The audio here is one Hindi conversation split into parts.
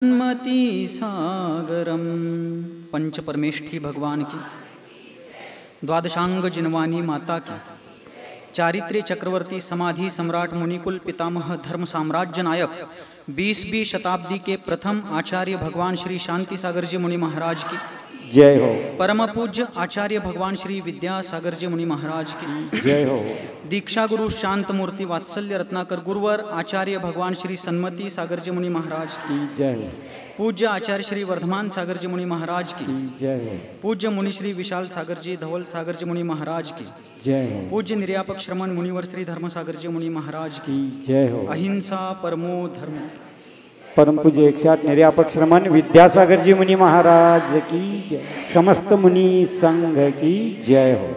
सन्मति सागरम पंचपरमेष्ठी भगवान की, द्वादशांग जिनवानी माता की, चारित्र्य चक्रवर्ती समाधि सम्राट मुनिकुल पितामह धर्म साम्राज्य नायक 20वीं शताब्दी के प्रथम आचार्य भगवान श्री शांति सागर जी मुनि महाराज की जय हो। परम पूज्य आचार्य भगवान श्री विद्यासागर जी मुनि महाराज की जय हो। दीक्षा गुरु शांत मूर्ति वात्सल्य रत्नाकर गुरुवर आचार्य भगवान श्री सन्मति सागर जी मुनि महाराज की जय हो। पूज्य आचार्य श्री वर्धमान सागर जी मुनि महाराज की जय हो। पूज्य मुनि श्री विशाल सागर जी धवल सागर जी मुनि महाराज की जय हो। पूज्य निर्यापक श्रमण मुनिवर श्री धर्म सागर जी मुनि महाराज की जय हो। अहिंसा परमो धर्म परम पूज्य 108 निर्यापक श्रमण विद्यासागर जी मुनि महाराज की जय। समस्त मुनि संघ की जय हो।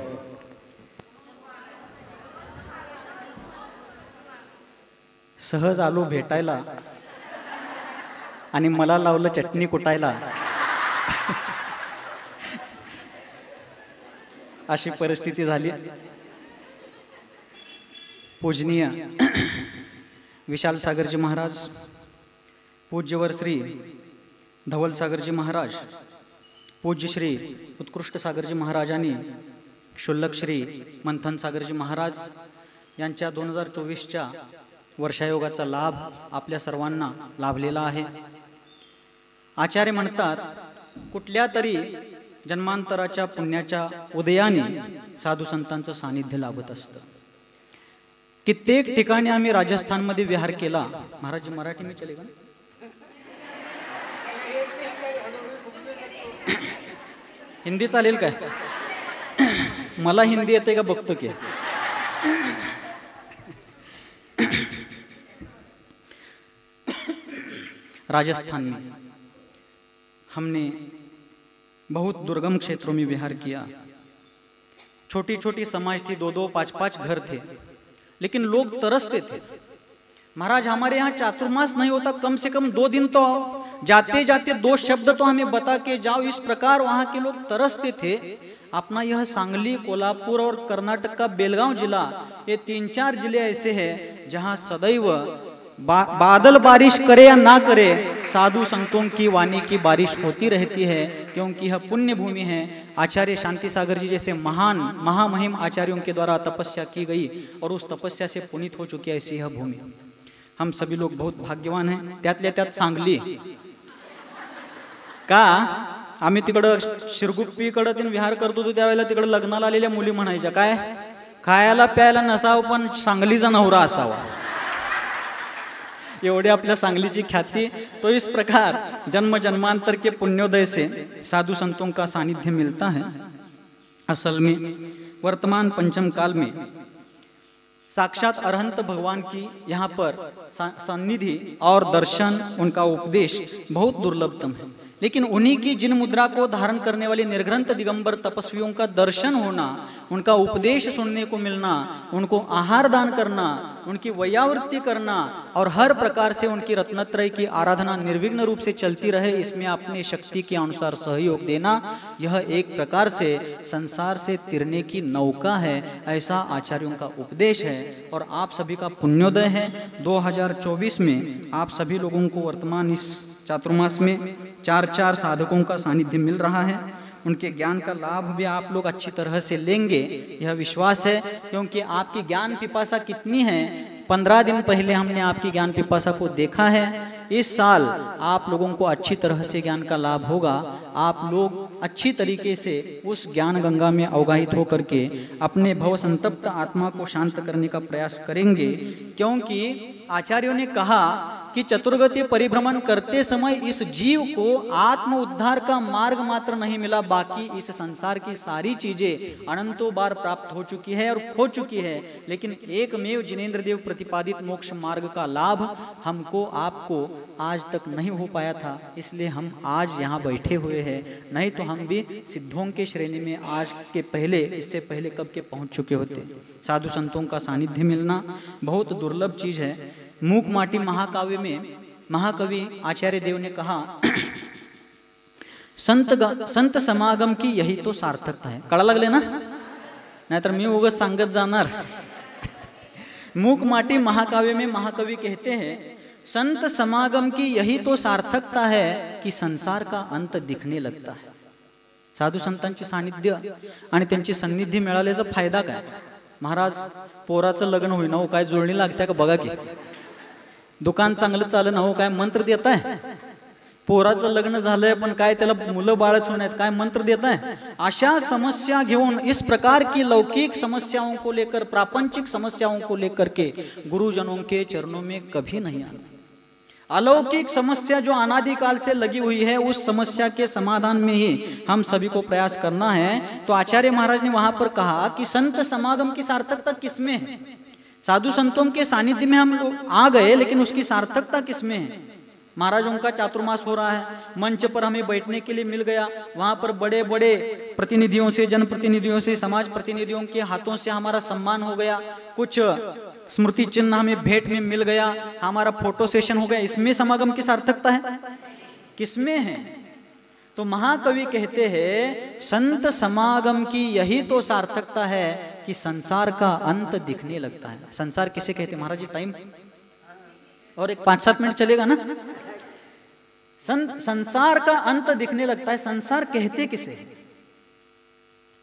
सहज आलो भेटायला आणि मला लावलं चटणी कुटायला अशी परिस्थिती झाली। पूजनीय विशाल सागरजी महाराज, पूज्यवर श्री धवल सागरजी महाराज, पूज्य श्री उत्कृष्ट सागरजी महाराजांनी क्षुल्लक श्री मंथन सागरजी महाराज यांच्या 2024च्या वर्षायोगाचा लाभ आपल्या सर्वांना लाभलेला आहे। आचार्य म्हणतात, कुठल्या तरी जन्मांतराच्या पुण्याच्या उदयाने साधू संतांचं सानिध्य लाभत असतं। कित्येक ठिकाणी आम्ही राजस्थानमध्ये विहार केला। महाराज मराठी में चलेगा? हिंदी चालेल काय? मला हिंदी येते का बघतो की। राजस्थान में हमने बहुत दुर्गम क्षेत्रों में विहार किया। छोटी छोटी समाज थी, 2-2, 5-5 घर थे, लेकिन लोग तरसते थे। महाराज हमारे यहाँ चातुर्मास नहीं होता, कम से कम 2 दिन तो जाते जाते 2 शब्द तो हमें बता के जाओ। इस प्रकार वहाँ के लोग तरसते थे। अपना यह सांगली, कोल्हापुर और कर्नाटक का बेलगांव जिला, ये 3-4 जिले ऐसे हैं जहाँ सदैव बादल बारिश करे या ना करे, साधु संतों की वाणी की बारिश होती रहती है, क्योंकि यह पुण्य भूमि है। आचार्य शांति सागर जी जैसे महान महामहिम आचार्यों के द्वारा तपस्या की गई और उस तपस्या से पुनीत हो चुकी है ऐसी यह भूमि। हम सभी लोग बहुत भाग्यवान हैं। त्यातल्या त्यात सांगली का आम्ही तिकडं शिरगुप्पीकडं तीन विहार करत होतो त्यावेळेला तिकडं लग्नाला आलेल्या मुली म्हणायच्या, काय खायला प्यायला नसावं पण सांगलीचा नवरा असावा। एवढी आपल्या सांगलीची ख्याति। तो इस प्रकार जन्म जन्मांतर के पुण्योदय से साधु संतों का सानिध्य मिलता है। असल में वर्तमान पंचम काल में साक्षात अरहंत भगवान की यहाँ पर सन्निधि और दर्शन, उनका उपदेश बहुत दुर्लभतम है। लेकिन उन्हीं की जिन मुद्रा को धारण करने वाले निर्ग्रंथ दिगंबर तपस्वियों का दर्शन होना, उनका उपदेश सुनने को मिलना, उनको आहार दान करना, उनकी वैयावृत्ति करना और हर प्रकार से उनकी रत्नत्रय की आराधना निर्विघ्न रूप से चलती रहे, इसमें अपनी शक्ति के अनुसार सहयोग देना, यह एक प्रकार से संसार से तिरने की नौका है, ऐसा आचार्यों का उपदेश है। और आप सभी का पुण्योदय है। 2024 में आप सभी लोगों को वर्तमान इस चातुर्मास में 4-4 साधकों का सानिध्य मिल रहा है। उनके ज्ञान का लाभ भी आप लोग अच्छी तरह से लेंगे, यह विश्वास है। क्योंकि आपकी ज्ञान पिपासा कितनी है, 15 दिन पहले हमने आपकी ज्ञान पिपासा को देखा है। इस साल आप लोगों को अच्छी तरह से ज्ञान का लाभ होगा। आप लोग अच्छी तरीके से उस ज्ञान गंगा में अवगाहित होकर के अपने भव संतप्त आत्मा को शांत करने का प्रयास करेंगे। क्योंकि आचार्यों ने कहा कि चतुर्गति परिभ्रमण करते समय इस जीव को आत्म उद्धार का मार्ग मात्र नहीं मिला, बाकी इस संसार की सारी चीजें अनंतों बार प्राप्त हो चुकी है और खो चुकी है, लेकिन एकमेव जिनेंद्र देव प्रतिपादित मोक्ष मार्ग का लाभ हमको आपको आज तक नहीं हो पाया था। इसलिए हम आज यहाँ बैठे हुए हैं, नहीं तो हम भी सिद्धों के श्रेणी में आज के पहले, इससे पहले कब के पहुँच चुके होते। साधु संतों का सानिध्य मिलना बहुत दुर्लभ चीज है। मूक माटी महाकाव्य में महाकवि आचार्य देव ने कहा, संत समागम की यही तो सार्थकता है। कळा लागले ना? नाहीतर मी उगाच सांगत जाणार। मूक माटी महाकाव्य में महाकवि कहते हैं, संत समागम की यही तो सार्थकता है की संसार का अंत दिखने लगता है. साधू संतांची सानिध्य आणि त्यांची सन्निधी मिळाल्याचा फायदा काय? महाराज पोराचं लग्न होईना हो, काय जुळणी लागते का बघा की. दुकान चांगलं चाललं ना हो, काय मंत्र देताय? पोराचं लग्न झालंय पण काय त्याला मुलं बाळच होणार आहेत, काय मंत्र देताय? अशा समस्या घेऊन इस प्रकार की लौकिक समस्याओं को लेकर, प्रापंचिक समस्याओं को लेकर के गुरुजनों के चरणों में कभी नहीं आना. अलौकिक समस्या जो अनादिकाल से लगी हुई है, उस समस्या के समाधान में ही हम सभी को प्रयास करना है. तो आचार्य महाराज ने वहां पर कहा कि संत समागम की सार्थकता किसमें है? साधु संतों के सानिध्य में हम लोग आ गए, लेकिन उसकी सार्थकता किसमें है? महाराजों का चातुर्मास हो रहा है, मंच पर हमें बैठने के लिए मिल गया, वहां पर बड़े बड़े प्रतिनिधियों से, जनप्रतिनिधियों से, समाज प्रतिनिधियों के हाथों से हमारा सम्मान हो गया, कुछ स्मृति चिन्ह हमें भेंट में मिल गया, हमारा फोटो सेशन हो गया. इसमें समागम की सार्थकता है? किसमें है? तो महाकवि कहते हैं संत समागम की यही तो सार्थकता है कि संसार का अंत दिखने लगता है. संसार किसे कहते? महाराज जी टाइम और एक 5-7 मिनट चलेगा ना. संसार का अंत दिखने लगता है. संसार कहते किसे?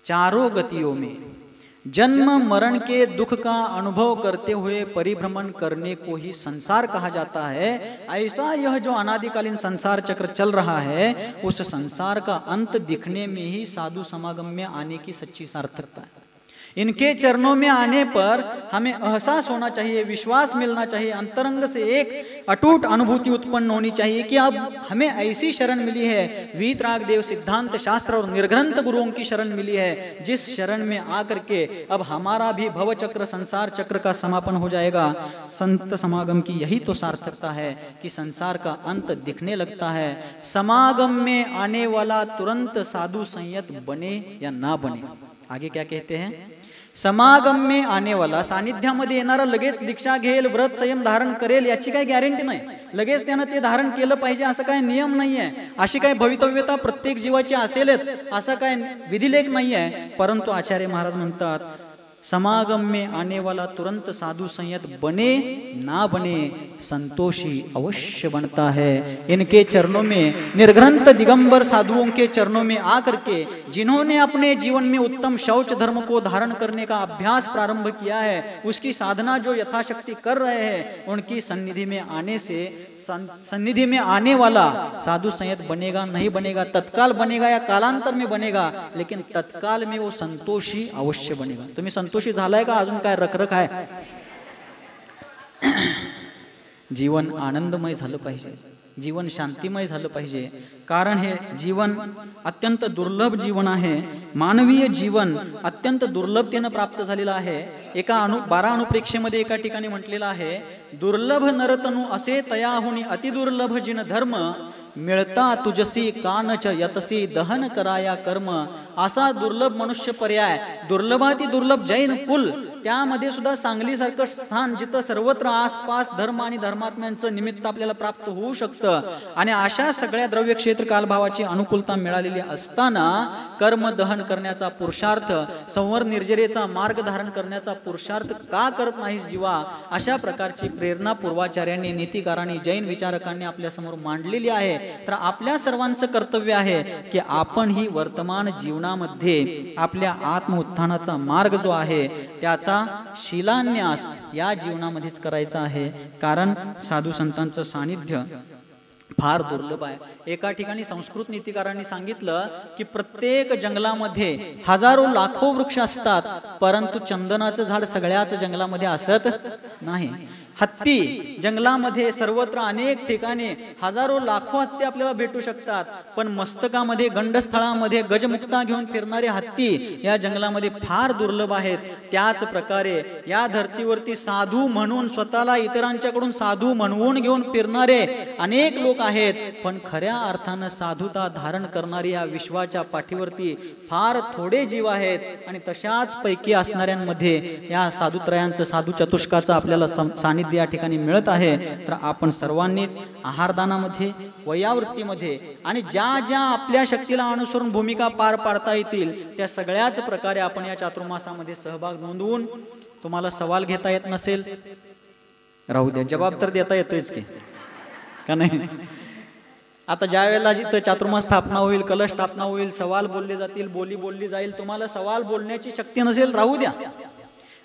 चारों गतियों में जन्म मरण के दुख का अनुभव करते हुए परिभ्रमण करने को ही संसार कहा जाता है. ऐसा यह जो अनादिकालीन संसार चक्र चल रहा है, उस संसार का अंत दिखने में ही साधु समागम में आने की सच्ची सार्थकता है. इनके चरणों में आने पर हमें एहसास होना चाहिए, विश्वास मिलना चाहिए, अंतरंग से एक अटूट अनुभूति उत्पन्न होनी चाहिए कि अब हमें ऐसी शरण मिली है, वीतराग देव सिद्धांत शास्त्र और निर्ग्रंथ गुरुओं की शरण मिली है, जिस शरण में आकर के अब हमारा भी भव चक्र, संसार चक्र का समापन हो जाएगा. संत समागम की यही तो सार्थकता है कि संसार का अंत दिखने लगता है. समागम में आने वाला तुरंत साधु संयत बने या ना बने. आगे क्या कहते हैं? समागम में आने वाला, सानिध्यामध्ये येणारा लगेच दीक्षा घेईल, व्रत संयम धारण करेल याची काही गॅरंटी नाही. लगेच त्यानं ते धारण केलं पाहिजे असं काही नियम नाहीये. अशी काही भवितव्यता प्रत्येक जीवाची असेलच असा काही विधिलेख नाहीये. परंतु आचार्य महाराज म्हणतात समागम में आने वाला तुरंत साधु संयत बने ना बने, संतोषी अवश्य बनता है. इनके चरणों में, निर्ग्रंथ दिगंबर साधुओं के चरणों में आकर के जिन्होंने अपने जीवन में उत्तम शौच धर्म को धारण करने का अभ्यास प्रारंभ किया है, उसकी साधना जो यथाशक्ति कर रहे हैं, उनकी सन्निधि में आने से, सन्निधि में आने वाला साधु संयत बनेगा नहीं बनेगा, तत्काल बनेगा या कालांतर में बनेगा, लेकिन तत्काल में वो संतोषी अवश्य बनेगा. तुम्ही संतोषी झालाय का? अजून काय रखरख आहे? जीवन आनंदमय झालं पाहिजे, जीवन शांतिमय झालं पाहिजे. कारण हे जीवन अत्यंत दुर्लभ जीवन आहे. मानवीय जीवन अत्यंत दुर्लभतेने प्राप्त झालेलं आहे. एका 12 अणुप्रेक्षेमध्ये एका ठिकाणी म्हटलेलं आहे, दुर्लभ नरतनु असे तयाहुनी अतिदुर्लभ जिन धर्म, मिळता तुझसी कानच यतसी दहन कराया कर्म. असा दुर्लभ मनुष्य पर्याय, दुर्लभाती दुर्लभ जैन कुल, त्यामध्ये सुद्धा सांगलीसारखं स्थान जिथं सर्वत्र आसपास धर्म आणि धर्मात्म्यांचं निमित्त आपल्याला प्राप्त होऊ शकतं. आणि अशा सगळ्या द्रव्य क्षेत्र कालभावाची अनुकूलता मिळालेली असताना कर्म दहन करण्याचा पुरुषार्थ, संवर निर्जरेचा मार्ग धारण करण्याचा पुरुषार्थ का करत नाहीस जीवा? अशा प्रकारची प्रेरणा पूर्वाचार्यांनी, नीतिकारांनी, जैन विचारकांनी आपल्या समोर मांडलेली आहे. तर आपल्या सर्वांचं कर्तव्य आहे की आपण ही वर्तमान जीवनामध्ये आपल्या आत्मउत्थानाचा मार्ग जो आहे त्याचा शिलान्यास या जीवनामध्येच करायचा आहे. कारण साधू संतांचं सानिध्य फार दुर्लभ आहे. एका ठिकाणी संस्कृत नीतिकारांनी सांगितलं की प्रत्येक जंगलामध्ये हजारो लाखो वृक्ष असतात, परंतु चंदनाचं झाड सगळ्याच जंगलामध्ये असत नाही. हत्ती जंगलामध्ये सर्वत्र अनेक ठिकाणी हजारो लाखो हत्ती आपल्याला भेटू शकतात, पण मस्तकामध्ये, गंडस्थळामध्ये गजमुक्ता घेऊन फिरणारे हत्ती या जंगलामध्ये फार दुर्लभ आहेत. त्याच प्रकारे या धर्तीवरती साधू म्हणून स्वतःला इतरांच्याकडून साधू म्हणवून घेऊन फिरणारे अनेक लोक आहेत, पण खऱ्या अर्थानं साधुता धारण करणारी या विश्वाच्या पाठीवरती फार थोडे जीव आहेत. आणि तशाच पैकी असणाऱ्यांमध्ये या साधुत्रयांचं, साधू चतुष्काचं आपल्याला सानिध्य या ठिकाणी मिळत आहे. तर आपण सर्वांनीच आहारदानामध्ये, वयावृत्तीमध्ये आणि ज्या ज्या आपल्या शक्तीला अनुसरून भूमिका पार पाडता येतील त्या सगळ्याच प्रकारे आपण या चातुर्मासामध्ये सहभाग नोंदवून, तुम्हाला सवाल घेता येत नसेल, राहू द्या, जबाब तर देता येतोयच की का नाही. आता ज्या वेळेला जिथं चातुर्मास स्थापना होईल, कलश स्थापना होईल, सवाल बोलले जातील, बोली बोलली जाईल, तुम्हाला सवाल बोलण्याची शक्ती नसेल, राहू द्या.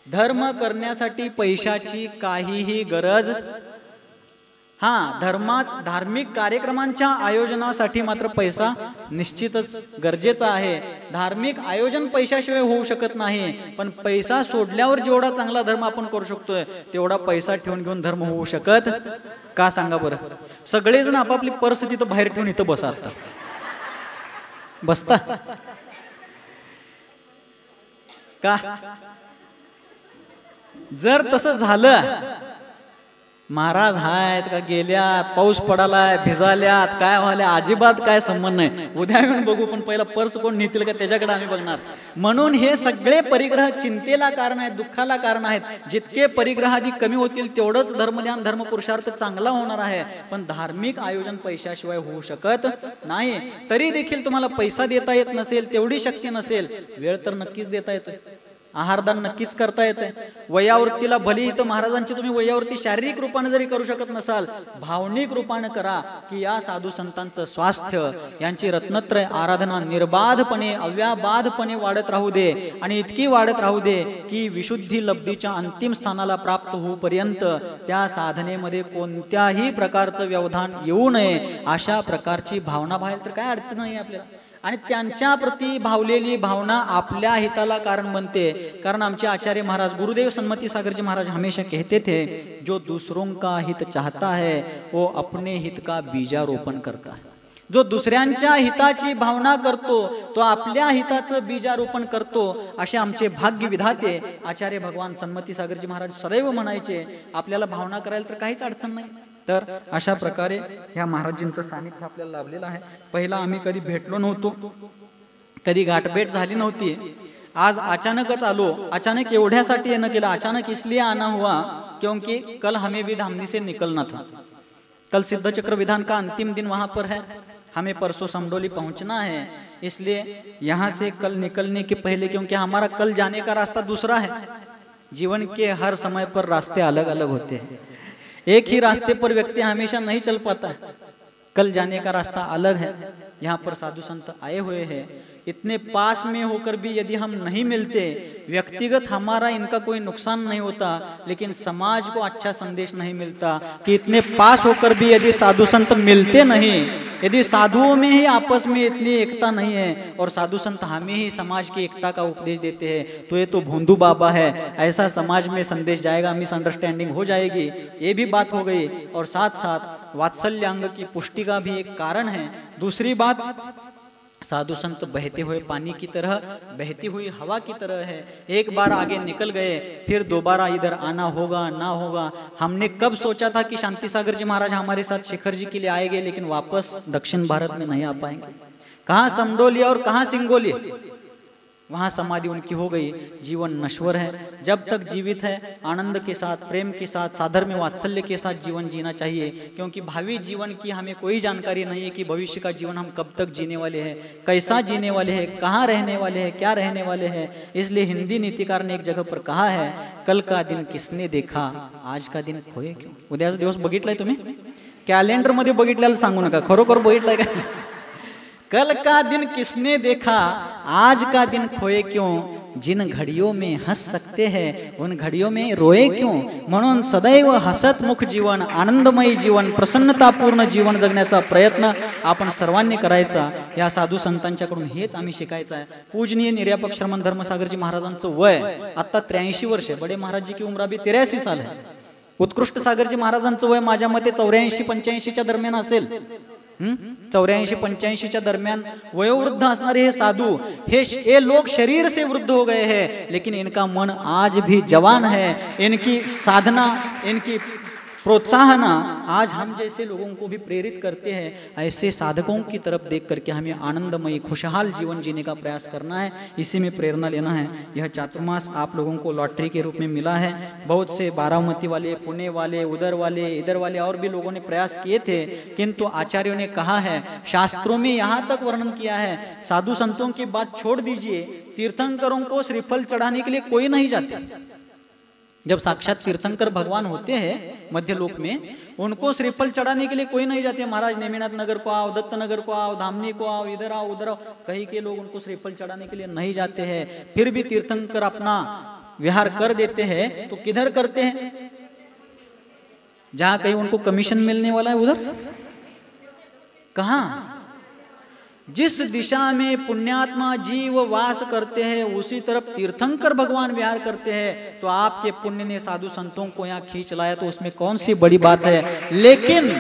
धर्म करण्यासाठी पैशाची काहीही गरज. धार्मिक कार्यक्रमांच्या आयोजनासाठी मात्र पैसा निश्चितच गरजेचा आहे. धार्मिक आयोजन पैशाशिवाय होऊ शकत नाही, पण पैसा सोडल्यावर जेवढा चांगला धर्म आपण करू शकतोय तेवढा पैसा ठेवून घेऊन धर्म होऊ शकत का सांगा बरं. सगळेजण आपापली पर्स तिथं बाहेर ठेवून इथं बसतात, बसता का. जर तसं झालं, महाराज आहेत का गेल्यात, पाऊस पडालाय, भिजाल्यात, काय व्हायला, अजिबात काय संबंध नाही, उद्या येऊन बघू, पण पहिला पर्स कोण नेतील का त्याच्याकडे आम्ही बघणार. म्हणून हे सगळे परिग्रह चिंतेला कारण आहेत, दुःखाला कारण आहेत. जितके परिग्रह अधिक कमी होतील तेवढंच धर्मध्यान धर्म पुरुषार्थ चांगला होणार आहे. पण धार्मिक आयोजन पैशाशिवाय होऊ शकत नाही. तरी देखील तुम्हाला पैसा देता येत नसेल, तेवढी शक्ती नसेल, वेळ तर नक्कीच देता येतोय, आहारदान नक्कीच करता येते. वयावृत्तीला भली इथं महाराजांची तुम्ही वयावृत्ती शारीरिक रूपाने जरी करू शकत नसाल, भावनिक रूपाने करा की या साधू संतांचं स्वास्थ्य, यांची रत्नत्रय आराधना निर्बाधपणे अव्याबाधपणे वाढत राहू दे, आणि इतकी वाढत राहू दे की विशुद्धी लब्धीच्या अंतिम स्थानाला प्राप्त होऊपर्यंत त्या साधनेमध्ये कोणत्याही प्रकारचं व्यवधान येऊ नये, अशा प्रकारची भावना बाहेर तर काय अडचण नाही आपल्याला. आणि त्यांच्या प्रती भावलेली भावना आपल्या हिताला कारण बनते. कारण आमचे आचार्य महाराज गुरुदेव सन्मति सागर जी महाराज हमेशा कहते थे, जो दूसरों का हित चाहता है वो अपने हित का बीजारोपण करता है. जो दुसऱ्यांच्या हिताची भावना करतो तो आपल्या हिताचं बीजारोपण करतो. असे आमचे भाग्य विधाते आचार्य भगवान सन्मति सागरजी महाराज सदैव म्हणायचे, आपल्याला भावना करायला तर काहीच अडचण नाही. तर अशा प्रकारे ह्या महाराजांचं सानिध्य आपल्याला लाभलेलं आहे. पहिला आम्ही कधी भेटलो नव्हतो, कधी गाठभेट झाली नव्हती. आज अचानकच आलो. अचानक एवढ्यासाठी येणं केलं, अचानक इसलिए आना हुआ क्योंकि कल हमें भी धामनी से निकलना था. कल सिद्ध चक्र विधान का अंतिम दिन वहां पर है, हमें परसों समडोली पहुंचना है. इसलिए यहाँ से कल निकलने के पहले, क्योंकि हमारा कल जाने का रास्ता दूसरा है. जीवन के हर समय पर रास्ते अलग अलग होते हैं, एक ही रास्ते पर व्यक्ति हमेशा नहीं चल पाता है. कल जाने का रास्ता अलग है. यहाँ पर साधु संत आए हुए हैं, इतने पास में होकर भी यदि हम नहीं मिलते, व्यक्तिगत हमारा इनका कोई नुकसान नहीं होता, लेकिन समाज को अच्छा संदेश नहीं मिलता कि इतने पास होकर भी यदि साधु संत मिलते नहीं, यदि साधुओं में ही आपस में इतनी एकता नहीं है और साधु संत हमें ही समाज की एकता का उपदेश देते हैं, तो ये तो भोंदू बाबा है. ऐसा समाज में संदेश जाएगा, मिसअंडरस्टैंडिंग हो जाएगी. ये भी बात हो गई. और साथ साथ वात्सल्यांग की पुष्टि का भी एक कारण है. दूसरी बात, साधु संत बहते हुए पानी की तरह, बहती हुई हवा की तरह है. एक बार आगे निकल गए, फिर दोबारा इधर आना होगा ना होगा. हमने कब सोचा था कि शांति सागर जी महाराज हमारे साथ शिखर जी के लिए आएंगे, लेकिन वापस दक्षिण भारत में नहीं आ पाएंगे. कहाँ समडोली और कहाँ सिंगोली, वहां समाधि उनकी हो गई. जीवन नश्वर है, जब तक जीवित है आनंद के साथ, प्रेम के साथ, साधर्म्य वात्सल्य के साथ जीवन जीना चाहिए. क्योंकि भावी जीवन की हमें कोई जानकारी नहीं है कि भविष्य का जीवन हम कब तक जीने वाले हैं, कैसा जीने वाले हैं, कहाँ रहने वाले हैं, क्या रहने वाले हैं. इसलिए हिंदी नीतिकार ने एक जगह पर कहा है, कल का दिन किसने देखा, आज का दिन खोए क्यों. उद्याचा दिवस बघितलाय तुम्ही, कॅलेंडर मध्ये बघितल्याला सांगू नका, खरोखर बघितलाय का. कल का दिन किसने देखा, आज का दिन खोए क्यों. जिन घड़ियों में हंस सकते हैं उन घड़ियों में रोए क्यों. म्हणून सदैव हसतमुख जीवन, आनंदमयी जीवन, प्रसन्नतापूर्ण जीवन जगण्याचा प्रयत्न आपण सर्वांनी करायचा. या साधू संतांच्याकडून हेच आम्ही शिकायचं आहे. पूजनीय निर्यापक श्रमण धर्मसागरजी महाराजांचं वय आता 83 वर्ष आहे. बडे महाराज जी की उम्र अभी 83 साल है. उत्कृष्ट सागरजी महाराजांचं वय माझ्या मते 84-85 दरम्यान असेल. 84-85 दरम्यान वयोवृद्ध असणारे हे साधू, हे लोग शरीर से वृद्ध हो गए हैं, लेकिन इनका मन आज भी जवान है. इनकी साधना, इनकी प्रोत्साहना आज हम जैसे लोगों को भी प्रेरित करते हैं. ऐसे साधकों की तरफ देख करके हमें आनंदमयी खुशहाल जीवन जीने का प्रयास करना है, इसी में प्रेरणा लेना है. यह चातुर्मास आप लोगों को लॉटरी के रूप में मिला है. बहुत से बारामती वाले, पुणे वाले, उधर वाले, इधर वाले और भी लोगों ने प्रयास किए थे, किंतु आचार्यों ने कहा है, शास्त्रों में यहाँ तक वर्णन किया है, साधु संतों की बात छोड़ दीजिए, तीर्थंकरों को श्रीफल चढ़ाने के लिए कोई नहीं जाते. जब साक्षात तीर्थंकर भगवान होते हैं मध्य लोक में, उनको श्रीफल चढ़ाने के लिए कोई नहीं जाते, महाराज नेमिनाथ नगर को आओ, दत्त नगर को आओ, धामनी को आओ, इधर आओ उधर आओ, कहीं के लोग उनको श्रीफल चढ़ाने के लिए नहीं जाते हैं। फिर भी तीर्थंकर अपना विहार कर देते हैं, तो किधर करते हैं? जहां कहीं उनको कमीशन मिलने वाला है उधर। कहां? जिस दिशा में पुण्यात्मा जीव वास करते हैं उसी तरफ तीर्थंकर भगवान विहार करते हैं। तो आपके पुण्य ने साधु संतों को यहाँ खींच लाया, तो उसमें कौन सी बड़ी बात है। लेकिन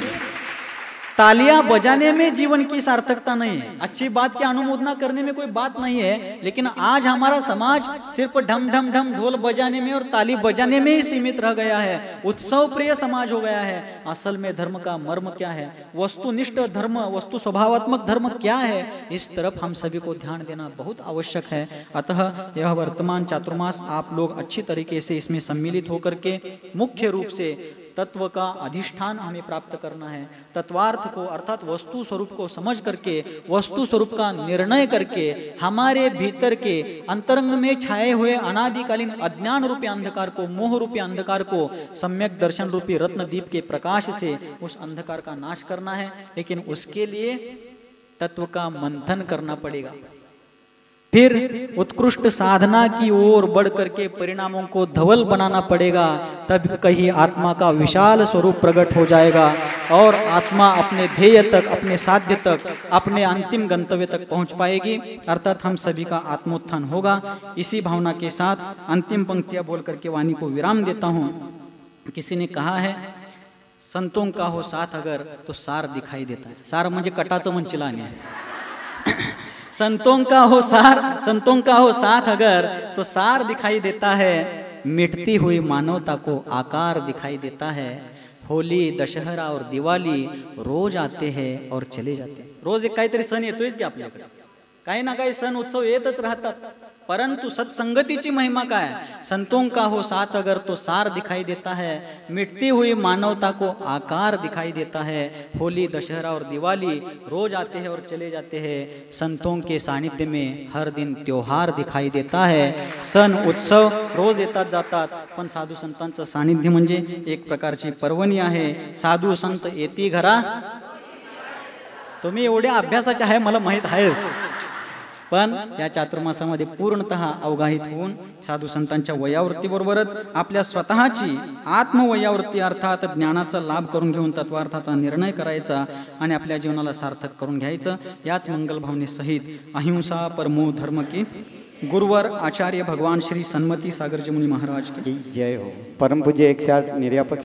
तालियां बजाने में जीवन की सार्थकता नहीं है, अच्छी बात की अनुमोदना करने में कोई बात नहीं है। लेकिन आज हमारा समाज सिर्फ ढम ढम ढम ढोल बजाने में और ताली बजाने में ही सीमित रह गया है, उत्सव प्रिय समाज हो गया है। असल में धर्म का मर्म क्या है, वस्तुनिष्ठ धर्म, वस्तु स्वभावात्मक धर्म क्या है, इस तरफ हम सभी को ध्यान देना बहुत आवश्यक है। अतः यह वर्तमान चातुर्मास आप लोग अच्छी तरीके से इसमें सम्मिलित होकर के मुख्य रूप से तत्व का अधिष्ठान हमें प्राप्त करना है। तत्वार्थ को अर्थात वस्तु स्वरूप को समझ करके, वस्तु स्वरूप का निर्णय करके, हमारे भीतर के अंतरंग में छाए हुए अनादिकालीन अज्ञान रूपी अंधकार को, मोह रूपी अंधकार को सम्यक दर्शन रूपी रत्न दीप के प्रकाश से उस अंधकार का नाश करना है। लेकिन उसके लिए तत्व का मंथन करना पड़ेगा, फिर उत्कृष्ट साधना की ओर बढ़ करके परिणामों को धवल बनाना पड़ेगा। तब कहीं आत्मा का विशाल स्वरूप प्रकट हो जाएगा और आत्मा अपने ध्येय तक, अपने साध्य तक, अपने अंतिम गंतव्य तक पहुंच पाएगी, अर्थात हम सभी का आत्मोत्थान होगा। इसी भावना के साथ अंतिम पंक्तियां बोल करके वाणी को विराम देता हूं। किसी ने कहा है, संतों का हो साथ अगर तो सार दिखाई देता है। सार म्हणजे कटाचं मंचिलाने आहे। संतों का हो साथ अगर तो सार दिखाई देता है। मिटती हुई मानवता को आकार दिखाई देता है। होली, दशहरा और दिवाली रोज आते हैं और चले जाते हैं। रोज एक काहीतरी सण येतोयच की आपल्याकडे, काही ना काही सण उत्सव येतच राहतात, परंतु सत्संगतीची महिमा काय? संतों का हो साथ अगर तो सार दिखाई देता है। मिटती हुई मानवता को आकार दिखाई देता है। होली, दशहरा और दिवाली रोज आते हैं और चले जाते हैं। संतों के सानिध्य में हर दिन त्योहार दिखाई देता है। सण उत्सव रोज येतात जातात, पण साधू संतांचं सानिध्य म्हणजे एक प्रकारची पर्वणी आहे। साधू संत येती घरा, तुम्ही एवढ्या अभ्यासाचे आहे मला माहित आहेच, पण या चातुर्मासामध्ये पूर्णतः अवगाहित होऊन साधू संतांच्या वयावृत्तीबरोबरच आपल्या स्वतःची आत्मवयावृत्ती अर्थात ज्ञानाचा लाभ करून घेऊन तत्वार्थाचा निर्णय करायचा आणि आपल्या जीवनाला सार्थक करून घ्यायचं। याच मंगल भावनेसहित अहिंसा परमो धर्म की गुरुवर आचार्य भगवान श्री सन्मती सागरजी मुनी महाराज की जय हो। परम पूज्य 108 निर्यापक